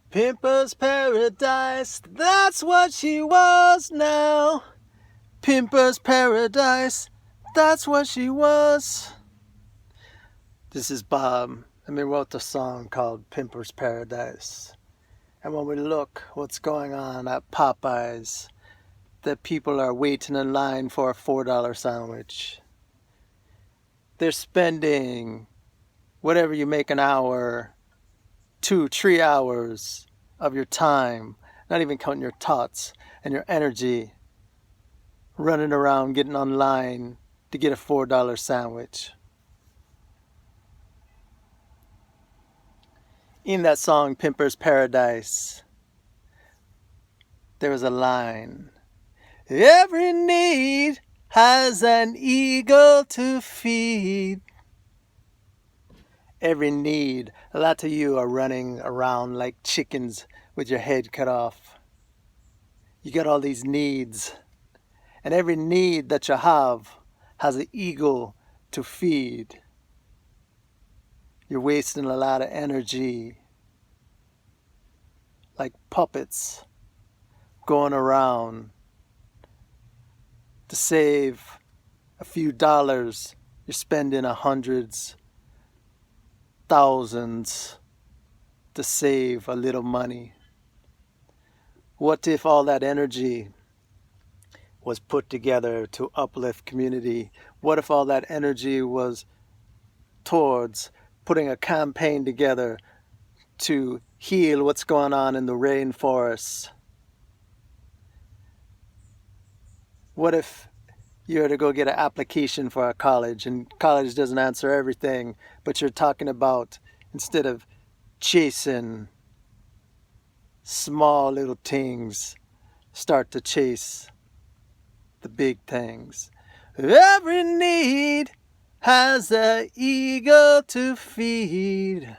Pimper's paradise, that's what she was now. Pimper's paradise, that's what she was. This is Bob, and we wrote the song called Pimper's Paradise. And when we look what's going on at Popeyes, the people are waiting in line for a $4 sandwich. They're spending whatever you make an hour, 2-3 hours of your time, not even counting your thoughts and your energy, running around getting online to get a $4 sandwich. In that song, Pimper's Paradise, there was a line. Every need has an ego to feed. Every need. A lot of you are running around like chickens with your head cut off. You got all these needs. And every need that you have has an ego to feed. You're wasting a lot of energy like puppets going around to save a few dollars. You're spending hundreds, thousands to save a little money. What if all that energy was put together to uplift community? What if all that energy was towards putting a campaign together to heal what's going on in the rainforests? What if you were to go get an application for a college and college doesn't answer everything, but you're talking about, instead of chasing small little things, start to chase the big things. Every need has an ego to feed.